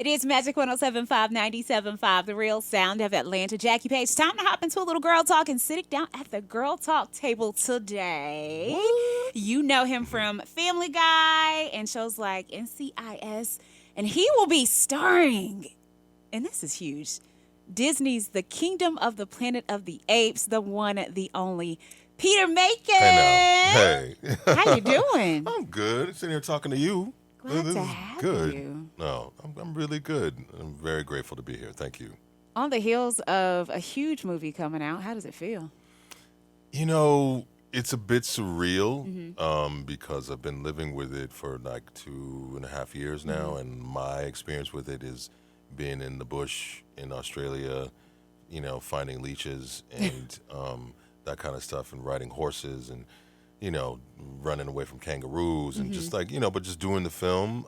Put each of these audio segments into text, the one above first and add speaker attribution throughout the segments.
Speaker 1: It is Magic 107.5, 97.5, the real sound of Atlanta. Jackie Page. Time to hop into a little girl talk and sitting down at the girl talk table today.
Speaker 2: What?
Speaker 1: You know him from Family Guy and shows like NCIS, and he will be starring, and this is huge, Disney's The Kingdom of the Planet of the Apes, the one, the only, Peter Macon.
Speaker 2: Hey now. Hey.
Speaker 1: How you doing?
Speaker 2: I'm good. Sitting here talking to you.
Speaker 1: Glad
Speaker 2: This
Speaker 1: to
Speaker 2: is
Speaker 1: have
Speaker 2: good.
Speaker 1: you.
Speaker 2: No, I'm really good. I'm very grateful to be here. Thank you.
Speaker 1: On the heels of a huge movie coming out, how does it feel?
Speaker 2: You know, it's a bit surreal
Speaker 1: Mm-hmm.
Speaker 2: because I've been living with it for like 2.5 years now, and my experience with it is being in the bush in Australia, finding leeches and that kind of stuff, and riding horses and running away from kangaroos and just like but just doing the film.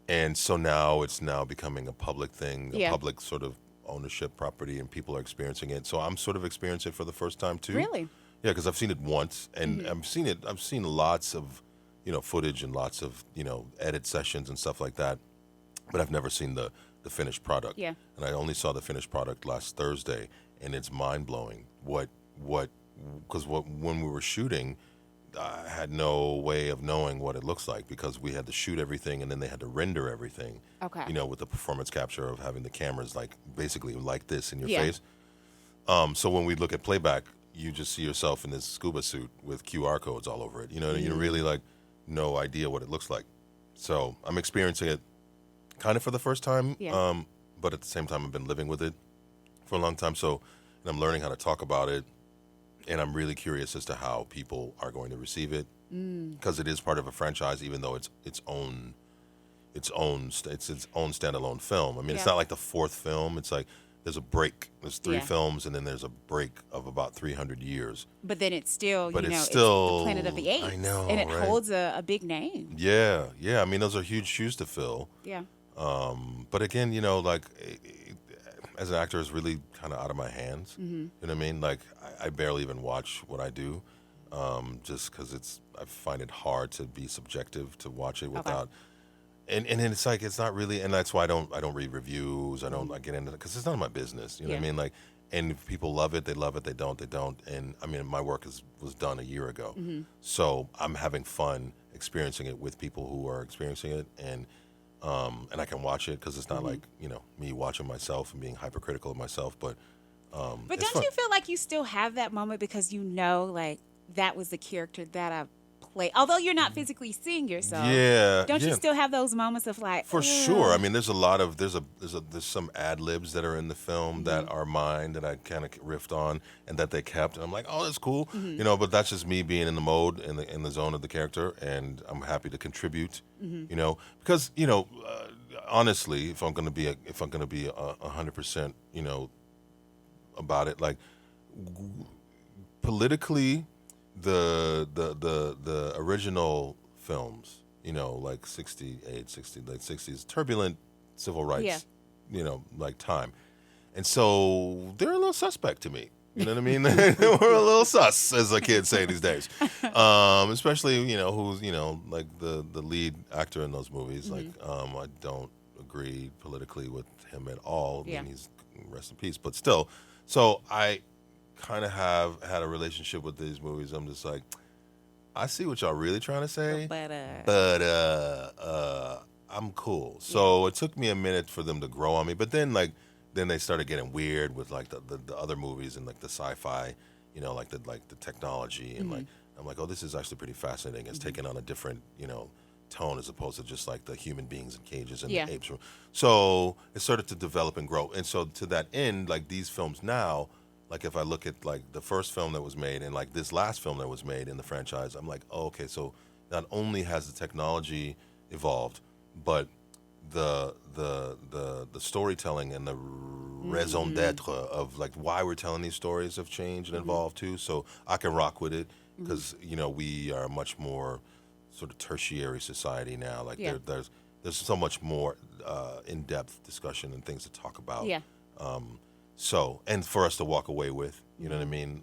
Speaker 2: And so now it's now becoming a public thing, a
Speaker 1: Yeah.
Speaker 2: public sort of ownership property, and people are experiencing it. So I'm sort of experiencing it for the first time too.
Speaker 1: Really?
Speaker 2: Yeah, because I've seen it once, and I've seen lots of, footage and lots of, edit sessions and stuff like that, but I've never seen the finished product.
Speaker 1: Yeah.
Speaker 2: And I only saw the finished product last Thursday, and it's mind blowing. Because when we were shooting, I had no way of knowing what it looks like because we had to shoot everything and then they had to render everything.
Speaker 1: Okay.
Speaker 2: With the performance capture of having the cameras like basically like this in your
Speaker 1: Yeah.
Speaker 2: face. So when we look at playback, you just see yourself in this scuba suit with QR codes all over it. You really like no idea what it looks like. So I'm experiencing it kind of for the first time.
Speaker 1: Yeah.
Speaker 2: But at the same time, I've been living with it for a long time. So, and I'm learning how to talk about it. And I'm really curious as to how people are going to receive it because it is part of a franchise, even though it's its own standalone film. I mean, it's
Speaker 1: Yeah.
Speaker 2: not like the fourth film. It's like there's a break. There's three
Speaker 1: Yeah.
Speaker 2: films, and then there's a break of about 300 years.
Speaker 1: But then it's still,
Speaker 2: But it's
Speaker 1: it's
Speaker 2: still-
Speaker 1: the Planet of the Apes.
Speaker 2: I know,
Speaker 1: And it
Speaker 2: right?
Speaker 1: holds a big name.
Speaker 2: Yeah. I mean, those are huge shoes to fill.
Speaker 1: Yeah.
Speaker 2: But again, as an actor, it's really kind of out of my hands. You know what I mean? Like, I barely even watch what I do, just because I find it hard to be subjective to watch it without. And it's like it's not really, and that's why I don't read reviews. I don't get into it because it's none of my business. You know what I
Speaker 1: Yeah.
Speaker 2: mean? Like, and if people love it, they love it. They don't, they don't. And I mean, my work was done a year ago, so I'm having fun experiencing it with people who are experiencing it, and I can watch it because it's not like me watching myself and being hypercritical of myself, but
Speaker 1: But
Speaker 2: it's
Speaker 1: don't
Speaker 2: fun.
Speaker 1: you feel like you still have that moment because like that was the character that I played? Although you're not physically seeing yourself.
Speaker 2: Yeah,
Speaker 1: Don't
Speaker 2: yeah.
Speaker 1: you still have those moments of like,
Speaker 2: For
Speaker 1: "Ugh."
Speaker 2: sure. I mean, there's some ad libs that are in the film that are mine that I kind of riffed on and that they kept. And I'm like, oh, that's cool, But that's just me being in the mode in the zone of the character, and I'm happy to contribute, because honestly, if I'm gonna be 100%, about it, like politically, the original films, like 68, 60, late 60s, turbulent civil rights, like time. And so they're a little suspect to me. You know what I mean? We're a little sus, as the kids say these days. Especially, who's, like the lead actor in those movies. Like, I don't agree politically with him at all. I
Speaker 1: Yeah.
Speaker 2: mean, he's rest in peace. But still, so I kind of have had a relationship with these movies. I'm just like, I see what y'all really trying to say, but I'm cool. So it took me a minute for them to grow on me, but then they started getting weird with like the other movies and like the sci-fi, like the technology, and like I'm like, oh, this is actually pretty fascinating. It's taken on a different tone as opposed to just like the human beings in cages and
Speaker 1: Yeah.
Speaker 2: the apes. So it started to develop and grow, and so to that end, like these films now. Like if I look at like the first film that was made and like this last film that was made in the franchise, I'm like, oh, okay, so not only has the technology evolved, but the storytelling and the raison d'être of like why we're telling these stories have changed and evolved too. So I can rock with it because we are a much more sort of tertiary society now. Like
Speaker 1: Yeah.
Speaker 2: there's so much more in-depth discussion and things to talk about.
Speaker 1: Yeah.
Speaker 2: So, and for us to walk away with, you know what I mean?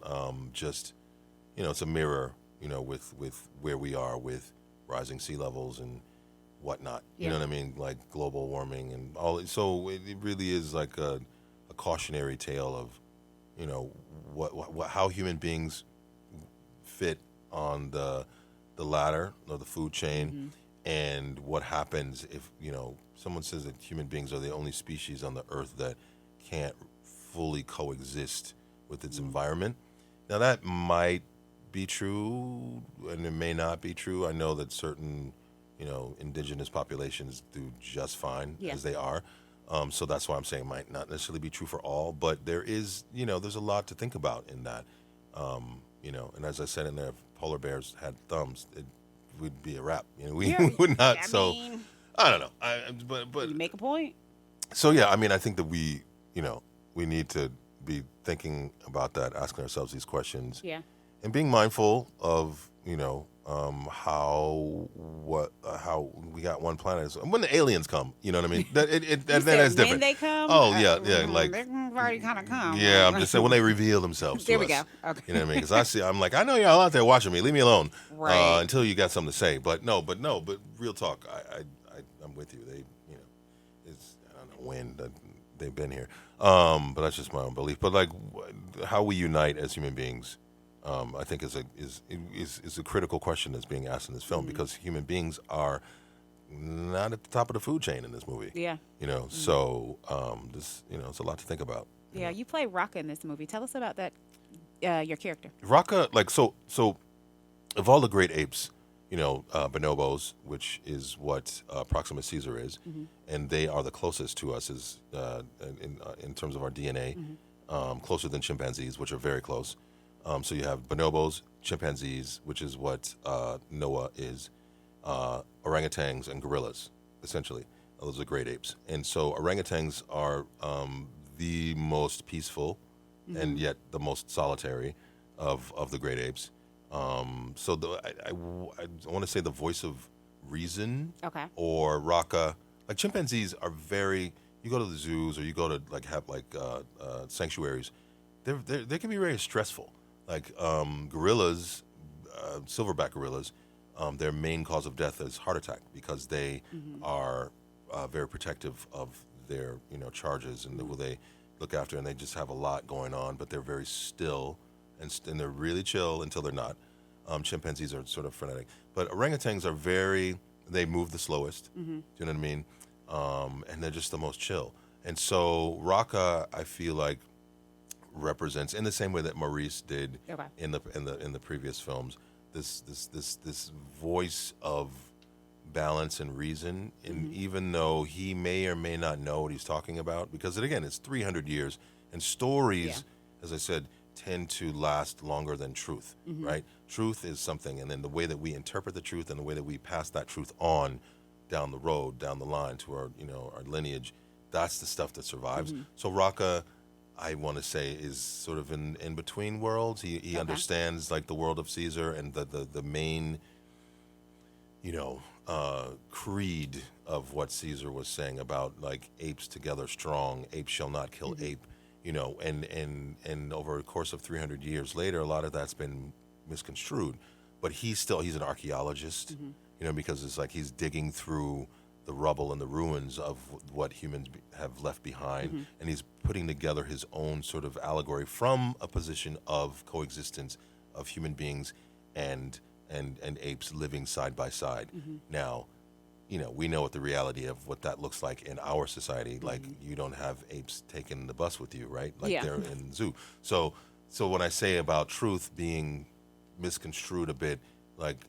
Speaker 2: Just, it's a mirror, with where we are with rising sea levels and whatnot. You
Speaker 1: Yeah.
Speaker 2: know what I mean? Like global warming and all. So it really is like a cautionary tale of, you know, what how human beings fit on the ladder or the food chain, and what happens if, you know, someone says that human beings are the only species on the earth that can't fully coexist with its environment. Now that might be true, and it may not be true. I know that certain, you know, indigenous populations do just fine
Speaker 1: Yeah.
Speaker 2: as they are. So that's why I'm saying it might not necessarily be true for all, but there is, you know, there's a lot to think about in that. You know, and as I said in there, if polar bears had thumbs, it would be a wrap. You know, we
Speaker 1: Yeah,
Speaker 2: would not.
Speaker 1: I
Speaker 2: So
Speaker 1: mean,
Speaker 2: I don't know. But
Speaker 1: you make a point.
Speaker 2: so yeah, I mean, I think that we, you know, we need to be thinking about that, asking ourselves these questions,
Speaker 1: Yeah.
Speaker 2: and being mindful of, you know, how we got one planet. So when the aliens come, you know what I mean?
Speaker 1: You
Speaker 2: Then
Speaker 1: said
Speaker 2: that's
Speaker 1: when
Speaker 2: different.
Speaker 1: they come?
Speaker 2: Oh yeah, yeah, like
Speaker 1: they've already kind of come.
Speaker 2: yeah. I'm just saying when they reveal themselves to
Speaker 1: There we
Speaker 2: us.
Speaker 1: go. Okay.
Speaker 2: You know what I mean? Because I'm like, I know y'all out there watching me. Leave me alone,
Speaker 1: Right.
Speaker 2: until you got something to say. But real talk. I'm with you. They, you know, it's, I don't know when they've been here. But that's just my own belief. But like, how we unite as human beings, I think is a critical question that's being asked in this film, because human beings are not at the top of the food chain in this movie.
Speaker 1: Yeah.
Speaker 2: You know, so this, you know, it's a lot to think about.
Speaker 1: Yeah. You play Rocka in this movie. Tell us about that. Your character.
Speaker 2: Rocka, like so of all the great apes, you know, bonobos, which is what Proxima Caesar is, and they are the closest to us as in terms of our DNA, closer than chimpanzees, which are very close. So you have bonobos, chimpanzees, which is what Noah is, orangutans, and gorillas, essentially. Those are great apes. And so orangutans are the most peaceful and yet the most solitary of the great apes. So I want to say the voice of reason,
Speaker 1: Okay.
Speaker 2: or Raka. Like chimpanzees are very. You go to the zoos or you go to like have like sanctuaries. They can be very stressful. Like gorillas, silverback gorillas, their main cause of death is heart attack, because they are very protective of their, you know, charges and who they look after, and they just have a lot going on, but they're very still and they're really chill until they're not. Chimpanzees are sort of frenetic, but orangutans are they move the slowest. Do you know what I mean? And they're just the most chill. And so Raka, I feel like, represents, in the same way that Maurice did
Speaker 1: Okay.
Speaker 2: in the previous films, this voice of balance and reason. And even though he may or may not know what he's talking about, because again, it's 300 years, and stories, as I said, tend to last longer than truth, right? Truth is something, and then the way that we interpret the truth and the way that we pass that truth on down the road, down the line to our, you know, our lineage, that's the stuff that survives. So Raka, I want to say, is sort of in between worlds. He understands like the world of Caesar and the main, you know, creed of what Caesar was saying about like apes together strong, ape shall not kill ape, you know, and over a course of 300 years later, a lot of that's been misconstrued, but he's an archaeologist, you know, because it's like he's digging through the rubble and the ruins of what humans have left behind, and he's putting together his own sort of allegory from a position of coexistence of human beings and apes living side by side. Now, you know, we know what the reality of what that looks like in our society. Like, you don't have apes taking the bus with you, right? Like they're in the zoo. So when I say about truth being misconstrued a bit, like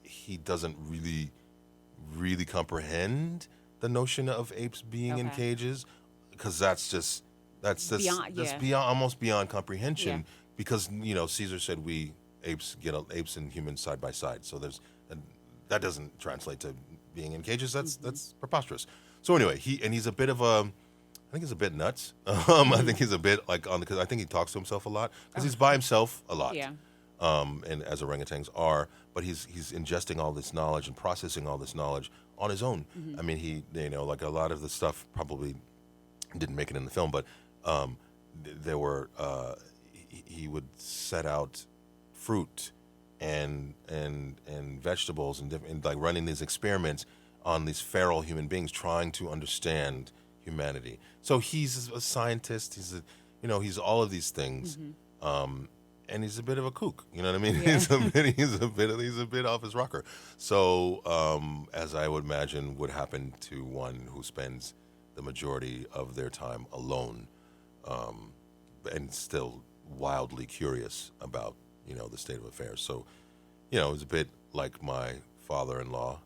Speaker 2: he doesn't really comprehend the notion of apes being in cages, because that's
Speaker 1: Beyond,
Speaker 2: beyond, almost beyond comprehension.
Speaker 1: Yeah.
Speaker 2: Because, you know, Caesar said apes and humans side by side. So that doesn't translate to being in cages. That's preposterous. So anyway, he's a bit of a, I think he's a bit nuts. I think he's a bit like because I think he talks to himself a lot, because he's by himself a lot.
Speaker 1: Yeah.
Speaker 2: And as orangutans are, but he's ingesting all this knowledge and processing all this knowledge on his own. I mean, he, you know, like a lot of the stuff probably didn't make it in the film, but there were he would set out fruit and vegetables and like running these experiments on these feral human beings trying to understand humanity. So he's a scientist. He's all of these things. And he's a bit of a kook, you know what I mean?
Speaker 1: Yeah.
Speaker 2: He's a bit off his rocker. So, as I would imagine would happen to one who spends the majority of their time alone, and still wildly curious about the state of affairs. So, it was a bit like my father-in-law.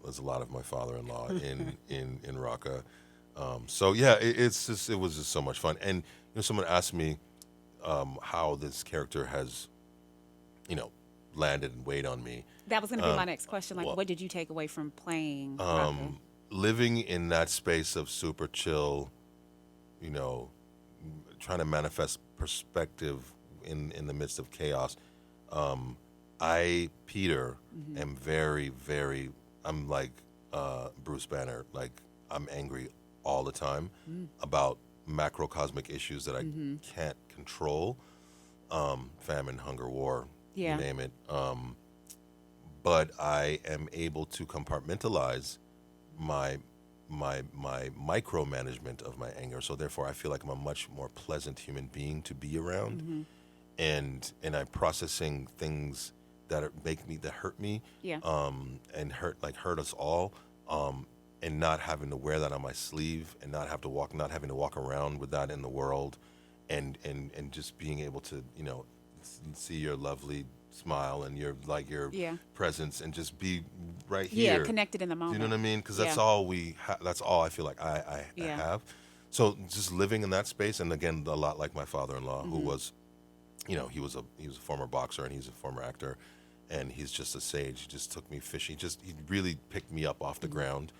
Speaker 2: There's a lot of my father-in-law in Raqqa. So yeah, it was just so much fun. And someone asked me how this character has, landed and weighed on me.
Speaker 1: That was going to be my next question. Like, what did you take away from playing Rocco?
Speaker 2: Living in that space of super chill, trying to manifest perspective in the midst of chaos. Peter, am very, very, I'm like Bruce Banner. Like, I'm angry all the time about macrocosmic issues that I can't control. Famine, hunger, war,
Speaker 1: Yeah.
Speaker 2: you name it. But I am able to compartmentalize my micromanagement of my anger. So therefore, I feel like I'm a much more pleasant human being to be around, and I'm processing things that hurt me,
Speaker 1: Yeah.
Speaker 2: and hurt us all, and not having to wear that on my sleeve, and not having to walk around with that in the world, and just being able to see your lovely smile and your
Speaker 1: Yeah.
Speaker 2: presence and just be right
Speaker 1: Yeah,
Speaker 2: here.
Speaker 1: connected in the moment.
Speaker 2: You know what I mean? Because that's
Speaker 1: Yeah.
Speaker 2: all that's all I feel like I
Speaker 1: Yeah.
Speaker 2: have. So just living in that space, and again, a lot like my father-in-law, who was, he was a former boxer and he's a former actor, and he's just a sage. He just took me fishing. He really picked me up off the ground.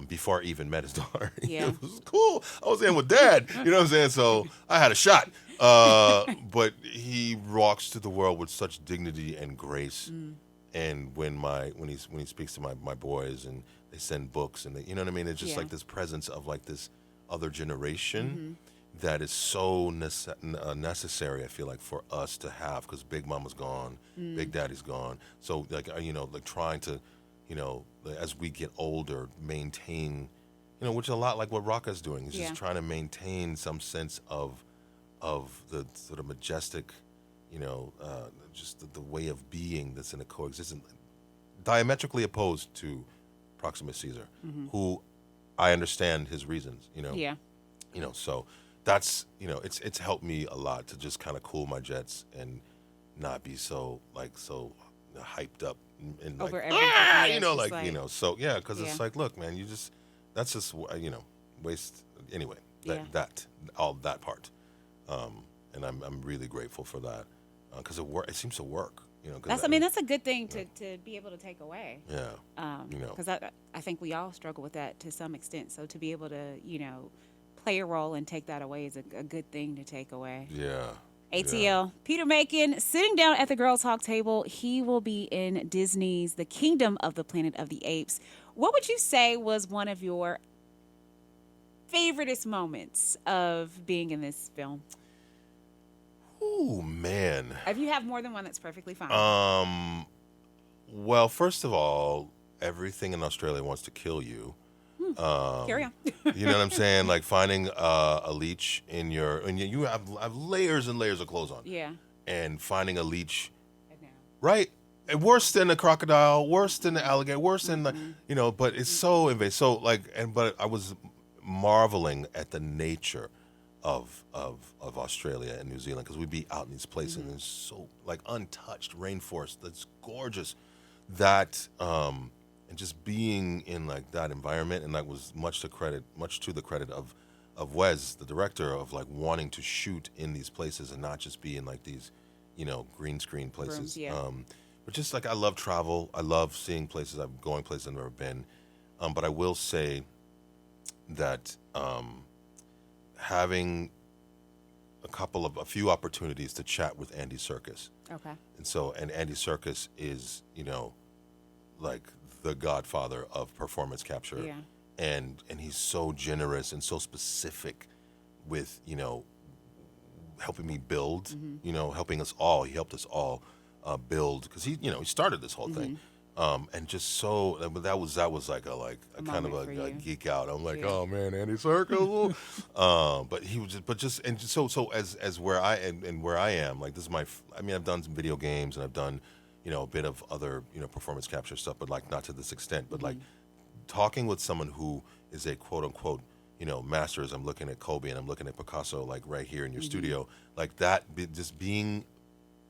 Speaker 2: Before I even met his daughter.
Speaker 1: Yeah.
Speaker 2: It was cool. I was in with dad. You know what I'm saying? So I had a shot. But he walks through the world with such dignity and grace. And when he speaks to my boys, and they send books, and you know what I mean? It's just
Speaker 1: Yeah.
Speaker 2: like this presence of like this other generation that is so necessary, I feel like, for us to have, because Big Mama's gone, Big Daddy's gone. So like trying to, as we get older, maintain, which is a lot like what Rocca's doing. He's
Speaker 1: Yeah.
Speaker 2: just trying to maintain some sense of the sort of majestic, just the way of being that's in a coexistence, diametrically opposed to Proximus Caesar, who I understand his reasons.
Speaker 1: Yeah.
Speaker 2: So that's it's helped me a lot to just kind of cool my jets and not be so hyped up and like,
Speaker 1: Over everything. Yeah, it's just like-
Speaker 2: so yeah, because
Speaker 1: Yeah.
Speaker 2: it's like, look, man, that's just waste anyway.
Speaker 1: Yeah.
Speaker 2: All that part, and I'm really grateful for that, because it seems to work. 'Cause
Speaker 1: That's a good thing to be able to take away.
Speaker 2: yeah,
Speaker 1: Because I think we all struggle with that to some extent. So to be able to, play a role and take that away is a good thing to take away.
Speaker 2: yeah.
Speaker 1: ATL, Peter Macon, sitting down at the Girl Talk table. He will be in Disney's The Kingdom of the Planet of the Apes. What would you say was one of your favoriteest moments of being in this film?
Speaker 2: Ooh, man.
Speaker 1: If you have more than one, that's perfectly fine.
Speaker 2: Well, first of all, everything in Australia wants to kill you.
Speaker 1: Carry on.
Speaker 2: You know what I'm saying? Like finding a leech in you have layers and layers of clothes on.
Speaker 1: Yeah.
Speaker 2: And finding a leech,
Speaker 1: I know.
Speaker 2: right? And worse than a crocodile, worse than the alligator, worse than but it's so invasive. So but I was marveling at the nature of Australia and New Zealand, because we'd be out in these places and it's so like untouched rainforest that's gorgeous. That and just being in like that environment, and that was much to the credit of Wes, the director, of like wanting to shoot in these places and not just be in like these, green screen places.
Speaker 1: Rooms, yeah.
Speaker 2: But just like, I love travel. I love seeing places. I'm going places I've never been. But I will say that having a few opportunities to chat with Andy Serkis.
Speaker 1: Okay.
Speaker 2: And Andy Serkis is, like the godfather of performance capture.
Speaker 1: Yeah.
Speaker 2: And he's so generous and so specific with, helping me build, helping us all. He helped us all build, because he started this whole thing, and just so that was like a kind of a geek out. I'm like, oh man, Andy Serkis. But he was so as where I and where I am, like this is I mean, I've done some video games and I've done a bit of other performance capture stuff, but like not to this extent. But like talking with someone who is a quote unquote master, as I'm looking at Kobe and I'm looking at Picasso, like right here in your studio, like that, just being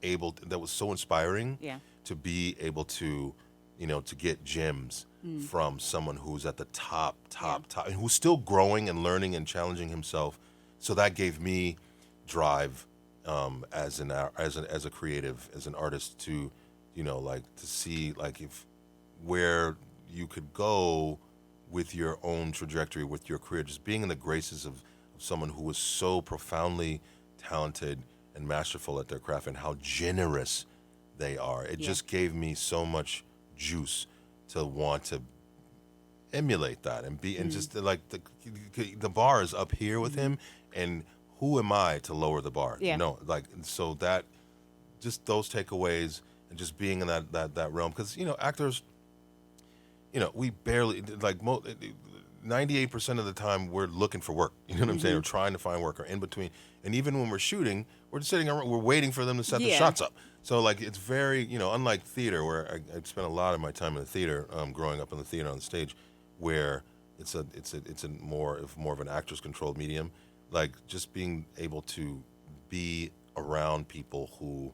Speaker 2: able that was so inspiring. To be able to to get gems from someone who's at the top, and who's still growing and learning and challenging himself. So that gave me drive as a creative, as an artist, to like to see like if where you could go with your own trajectory, with your career, just being in the graces of someone who was so profoundly talented and masterful at their craft, and how generous they are. It just gave me so much juice to want to emulate that and be, and just like the bar is up here with him, and who am I to lower the bar? No, like, so that, just those takeaways, and just being in that realm, because actors, we barely, like 98% of the time we're looking for work. You know what I'm saying? We're trying to find work, or in between. And even when we're shooting, we're just sitting around, we're waiting for them to set the shots up. So like, it's very, unlike theater, where I spent a lot of my time in the theater, growing up in the theater on the stage, where it's a more of an actor's controlled medium. Like, just being able to be around people who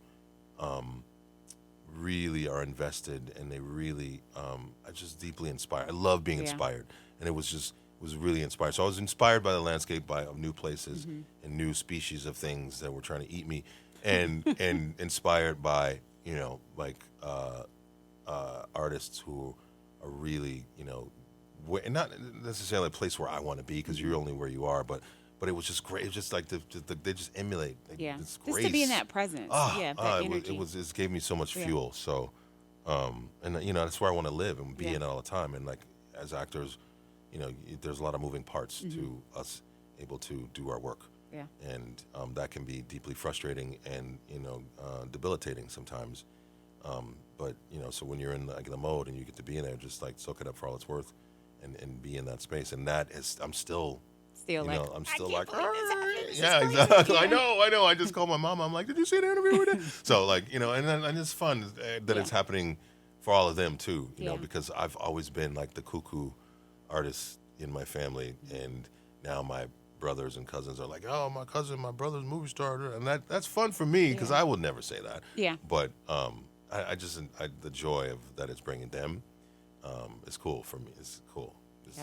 Speaker 2: really are invested, and they really are just deeply inspired. I love being inspired, and it was really inspired. So I was inspired by the landscape, of new places and new species of things that were trying to eat me, and and inspired by artists who are really not necessarily a place where I want to be, because you're only where you are, but it was just great. It was just like they just emulate. Like, this
Speaker 1: just
Speaker 2: grace.
Speaker 1: to be in that presence. That energy.
Speaker 2: It gave me so much fuel. So, and that's where I want to live and be in all the time. And like, as actors, there's a lot of moving parts to us able to do our work. And that can be deeply frustrating and debilitating sometimes. But so when you're in the mode and you get to be in there, just like soak it up for all it's worth, and be in that space. And that is, I'm still like, I'm still like, yeah, exactly. I know. I just called my mom. I'm like, did you see the interview with it? So like, and it's fun that it's happening for all of them too, because I've always been like the cuckoo artist in my family, and now my brothers and cousins are like, oh, my brother's a movie star, and that's fun for me, because I would never say that. But the joy of that it's bringing them is cool for me. It's cool.